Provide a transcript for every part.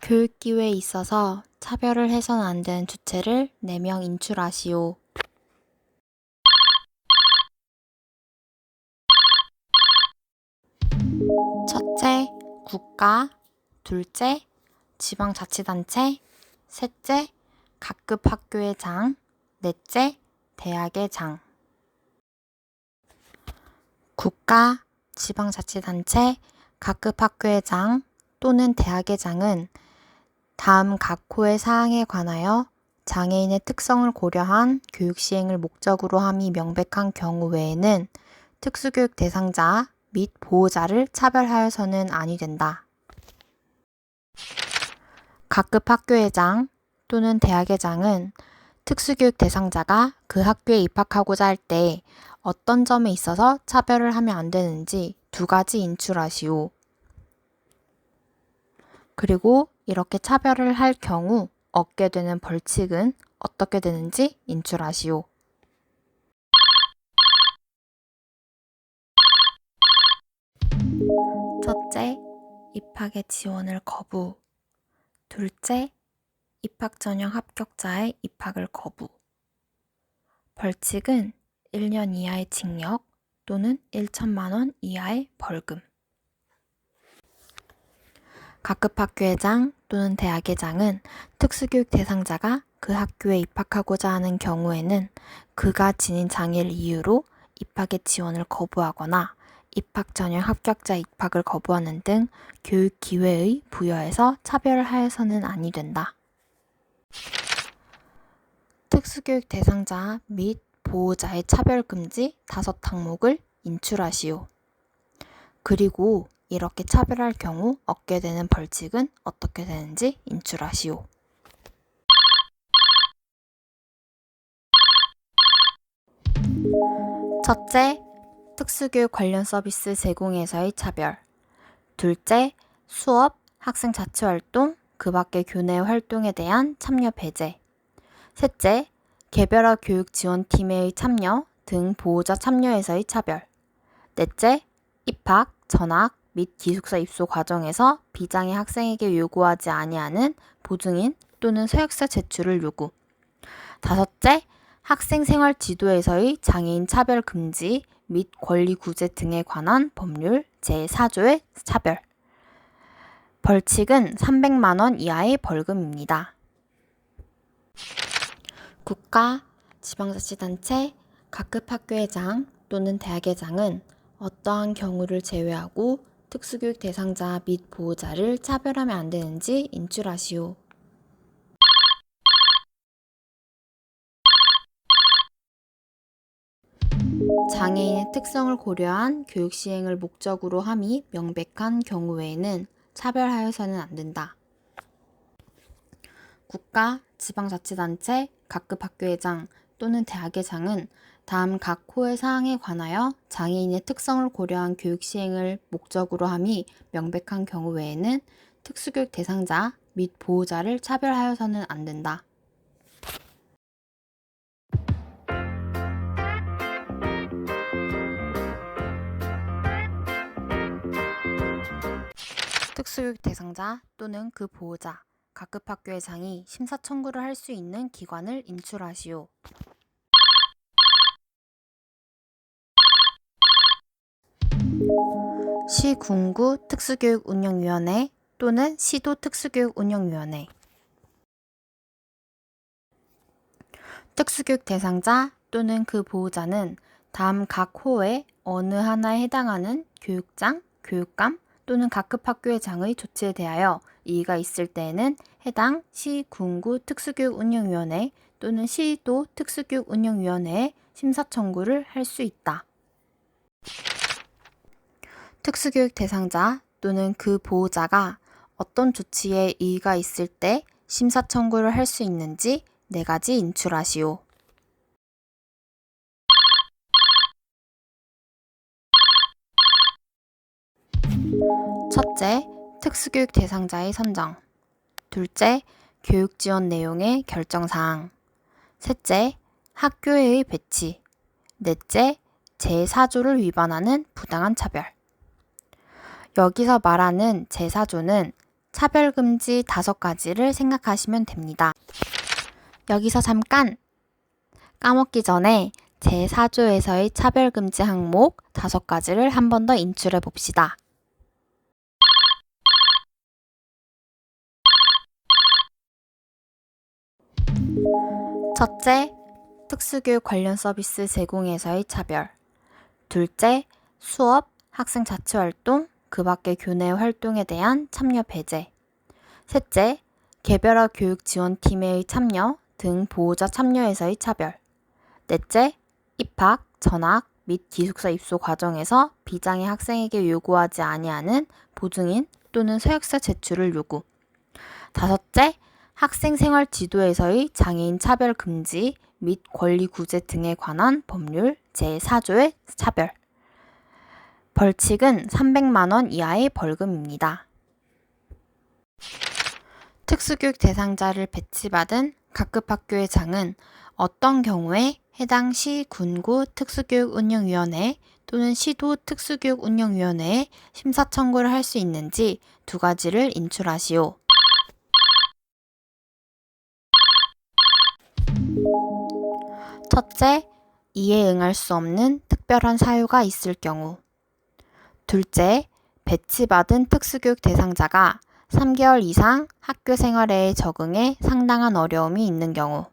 교육기회에 있어서 차별을 해서는 안 되는 주체를 4명 인출하시오. 첫째, 국가. 둘째, 지방자치단체. 셋째, 각급 학교의 장. 넷째, 대학의 장. 국가, 지방자치단체, 각급 학교의 장 또는 대학의 장은 다음 각 호의 사항에 관하여 장애인의 특성을 고려한 교육 시행을 목적으로 함이 명백한 경우 외에는 특수교육 대상자 및 보호자를 차별하여서는 아니 된다. 각급 학교의 장 또는 대학의 장은 특수교육 대상자가 그 학교에 입학하고자 할 때 어떤 점에 있어서 차별을 하면 안 되는지 2가지 인출하시오. 그리고 이렇게 차별을 할 경우 얻게 되는 벌칙은 어떻게 되는지 인출하시오. 첫째, 입학의 지원을 거부. 둘째, 입학 전형 합격자의 입학을 거부. 벌칙은 1년 이하의 징역 또는 1천만 원 이하의 벌금. 각급 학교의 장 또는 대학의 장은 특수교육 대상자가 그 학교에 입학하고자 하는 경우에는 그가 지닌 장애를 이유로 입학의 지원을 거부하거나 입학 전형 합격자 입학을 거부하는 등 교육 기회의 부여에서 차별을 하여서는 아니 된다. 특수교육 대상자 및 보호자의 차별금지 5항목을 인출하시오. 그리고 이렇게 차별할 경우 얻게 되는 벌칙은 어떻게 되는지 인출하시오. 첫째, 특수교육 관련 서비스 제공에서의 차별. 둘째, 수업, 학생 자치활동, 그 밖의 교내 활동에 대한 참여 배제. 셋째, 개별화 교육 지원팀의 참여 등 보호자 참여에서의 차별. 넷째, 입학, 전학 및 기숙사 입소 과정에서 비장애 학생에게 요구하지 아니하는 보증인 또는 서약서 제출을 요구. 다섯째, 학생 생활 지도에서의 장애인 차별 금지 및 권리 구제 등에 관한 법률 제4조의 차별. 벌칙은 300만 원 이하의 벌금입니다. 국가, 지방자치단체, 각급 학교의 장 또는 대학의 장은 어떠한 경우를 제외하고 특수교육 대상자 및 보호자를 차별하면 안 되는지 인출하시오. 장애인의 특성을 고려한 교육 시행을 목적으로 함이 명백한 경우 외에는 차별하여서는 안 된다. 국가, 지방자치단체, 각급 학교의 장 또는 대학의 장은 다음 각 호의 사항에 관하여 장애인의 특성을 고려한 교육 시행을 목적으로 함이 명백한 경우 외에는 특수교육 대상자 및 보호자를 차별하여서는 안 된다. 특수교육 대상자 또는 그 보호자, 각급 학교의 장이 심사 청구를 할 수 있는 기관을 인출하시오. 시 군구 특수교육운영위원회 또는 시도 특수교육운영위원회. 특수교육 대상자 또는 그 보호자는 다음 각 호의 어느 하나에 해당하는 교육장, 교육감 또는 각급 학교의 장의 조치에 대하여 이의가 있을 때에는 해당 시, 군구 특수교육운영위원회 또는 시도 특수교육운영위원회에 심사 청구를 할 수 있다. 특수교육 대상자 또는 그 보호자가 어떤 조치에 이의가 있을 때 심사 청구를 할 수 있는지 4가지 인출하시오. 첫째, 특수교육 대상자의 선정. 둘째, 교육 지원 내용의 결정사항. 셋째, 학교의 배치. 넷째, 제4조를 위반하는 부당한 차별. 여기서 말하는 제4조는 차별금지 5가지를 생각하시면 됩니다. 여기서 잠깐! 까먹기 전에 제4조에서의 차별금지 항목 5가지를 한 번 더 인출해 봅시다. 첫째, 특수교육 관련 서비스 제공에서의 차별. 둘째, 수업, 학생 자치활동, 그 밖의 교내 활동에 대한 참여 배제. 셋째, 개별화 교육 지원팀의 참여 등 보호자 참여에서의 차별. 넷째, 입학, 전학 및 기숙사 입소 과정에서 비장애 학생에게 요구하지 아니하는 보증인 또는 서약서 제출을 요구. 다섯째, 학생 생활 지도에서의 장애인 차별 금지 및 권리 구제 등에 관한 법률 제4조의 차별. 벌칙은 300만 원 이하의 벌금입니다. 특수교육 대상자를 배치받은 각급 학교의 장은 어떤 경우에 해당 시, 군구 특수교육운영위원회 또는 시도 특수교육운영위원회에 심사 청구를 할 수 있는지 2가지를 인출하시오. 첫째, 이에 응할 수 없는 특별한 사유가 있을 경우. 둘째, 배치받은 특수교육 대상자가 3개월 이상 학교 생활에 적응에 상당한 어려움이 있는 경우.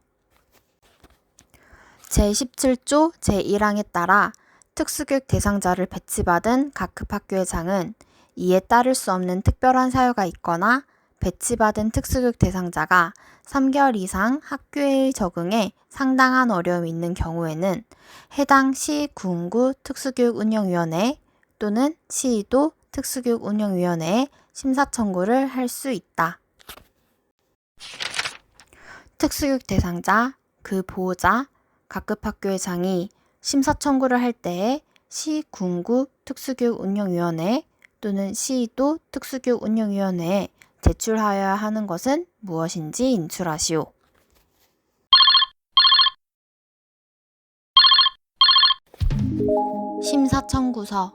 제17조 제1항에 따라 특수교육 대상자를 배치받은 각급 학교의 장은 이에 따를 수 없는 특별한 사유가 있거나 배치받은 특수교육 대상자가 3개월 이상 학교에 적응에 상당한 어려움이 있는 경우에는 해당 시, 군구 특수교육운영위원회 또는 시도 특수교육운영위원회에 심사 청구를 할 수 있다. 특수교육 대상자, 그 보호자, 각급 학교의 장이 심사 청구를 할 때에 시, 군구 특수교육운영위원회 또는 시도 특수교육운영위원회에 제출하여야 하는 것은 무엇인지 인출하시오. 심사 청구서.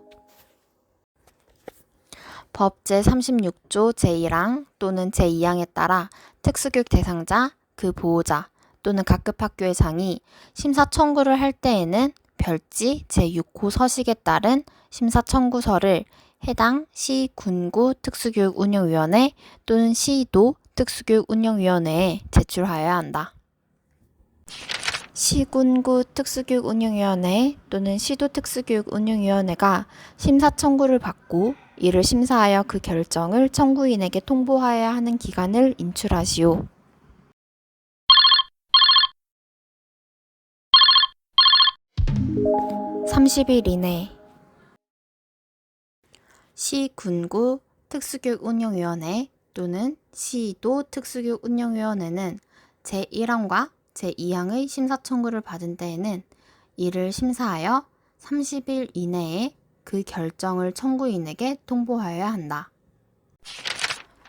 법 제36조 제1항 또는 제2항에 따라 특수교육 대상자, 그 보호자 또는 각급 학교의 장이 심사 청구를 할 때에는 별지 제6호 서식에 따른 심사 청구서를 해당 시, 군구 특수교육운영위원회 또는 시도 특수교육운영위원회에 제출하여야 한다. 시군구 특수교육운영위원회 또는 시도 특수교육운영위원회가 심사 청구를 받고 이를 심사하여 그 결정을 청구인에게 통보하여야 하는 기간을 인출하시오. (30일) 이내. 시, 군구 특수교육운영위원회 또는 시도 특수교육운영위원회는 제1항과 제2항의 심사 청구를 받은 때에는 이를 심사하여 30일 이내에 그 결정을 청구인에게 통보하여야 한다.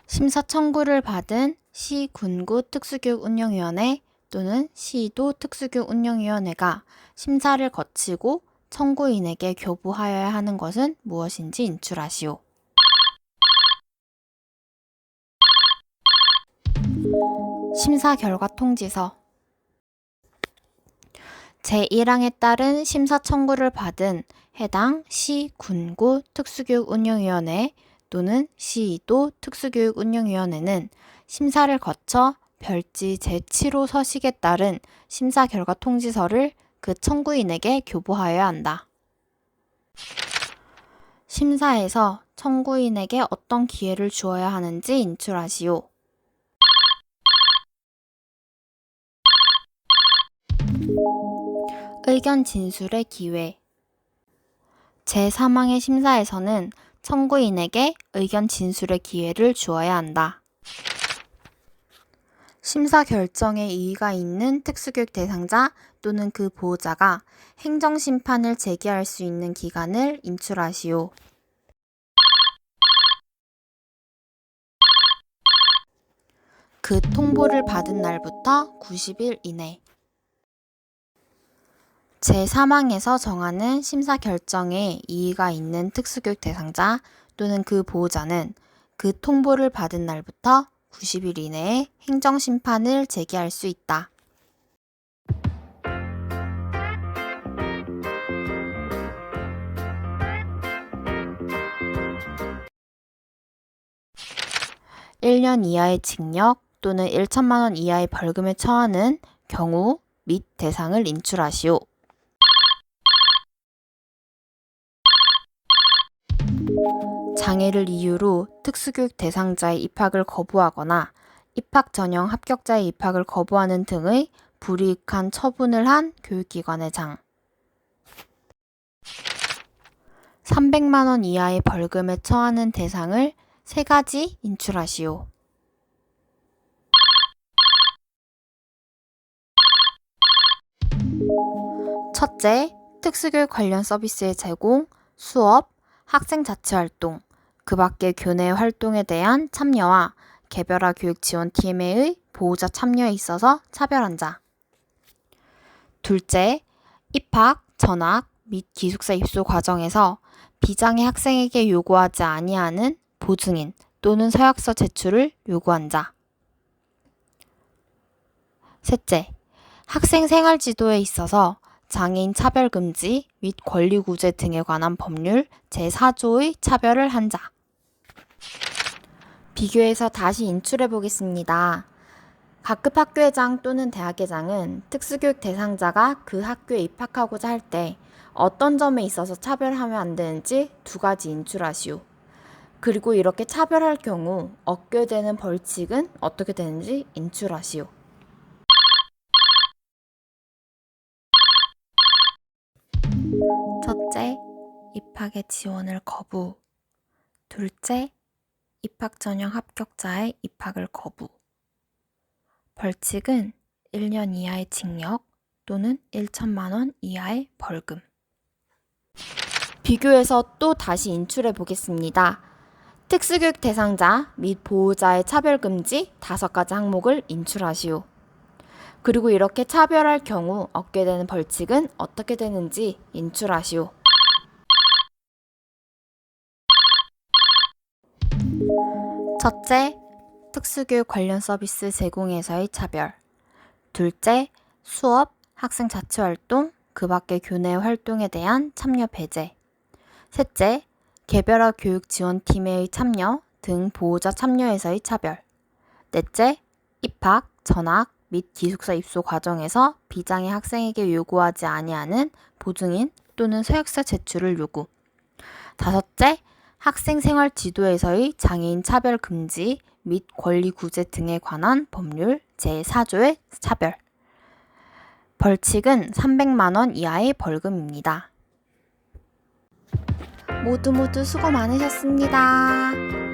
심사 청구를 받은 시, 군구 특수교육운영위원회 또는 시도 특수교육운영위원회가 심사를 거치고 청구인에게 교부하여야 하는 것은 무엇인지 인출하시오. 심사 결과 통지서. 제1항에 따른 심사 청구를 받은 해당 시, 군구 특수교육운영위원회 또는 시도 특수교육운영위원회는 심사를 거쳐 별지 제7호 서식에 따른 심사 결과 통지서를 그 청구인에게 교부하여야 한다. 심사에서 청구인에게 어떤 기회를 주어야 하는지 인출하시오. 의견 진술의 기회. 제3항의 심사에서는 청구인에게 의견 진술의 기회를 주어야 한다. 심사 결정에 이의가 있는 특수교육 대상자 또는 그 보호자가 행정심판을 제기할 수 있는 기간을 인출하시오. 그 통보를 받은 날부터 90일 이내. 제3항에서 정하는 심사 결정에 이의가 있는 특수교육 대상자 또는 그 보호자는 그 통보를 받은 날부터 90일 이내에 행정심판을 제기할 수 있다. (1년) 이하의 징역 또는 (1천만 원) 이하의 벌금에 처하는 경우 및 대상을 인출하시오. 장애를 이유로 특수교육 대상자의 입학을 거부하거나 입학 전형 합격자의 입학을 거부하는 등의 불이익한 처분을 한 교육기관의 장. (300만 원) 이하의 벌금에 처하는 대상을 세 가지 인출하시오. 첫째, 특수교육 관련 서비스의 제공, 수업, 학생 자치활동, 그 밖의 교내 활동에 대한 참여와 개별화 교육 지원팀의 보호자 참여에 있어서 차별한 자. 둘째, 입학, 전학 및 기숙사 입소 과정에서 비장애 학생에게 요구하지 아니하는 보증인 또는 서약서 제출을 요구한 자. 셋째, 학생 생활 지도에 있어서 장애인 차별금지 및 권리구제 등에 관한 법률 제4조의 차별을 한 자. 비교해서 다시 인출해 보겠습니다. 각급 학교회장 또는 대학회장은 특수교육 대상자가 그 학교에 입학하고자 할 때 어떤 점에 있어서 차별하면 안 되는지 두 가지 인출하시오. 그리고 이렇게 차별할 경우 얻게 되는 벌칙은 어떻게 되는지 인출하시오. 첫째, 입학의 지원을 거부. 둘째, 입학 전형 합격자의 입학을 거부. 벌칙은 1년 이하의 징역 또는 1천만 원 이하의 벌금. 비교해서 또 다시 인출해 보겠습니다. 특수교육 대상자 및 보호자의 차별금지 5가지 항목을 인출하시오. 그리고 이렇게 차별할 경우 얻게 되는 벌칙은 어떻게 되는지 인출하시오. 첫째, 특수교육 관련 서비스 제공에서의 차별. 둘째, 수업, 학생 자치활동, 그 밖의 교내 활동에 대한 참여 배제. 셋째, 개별화 교육 지원팀의 참여 등 보호자 참여에서의 차별. 넷째, 입학, 전학 및 기숙사 입소 과정에서 비장애 학생에게 요구하지 아니하는 보증인 또는 서약서 제출을 요구. 다섯째, 학생 생활 지도에서의 장애인 차별 금지 및 권리 구제 등에 관한 법률 제4조의 차별. 벌칙은 300만 원 이하의 벌금입니다. 모두 수고 많으셨습니다.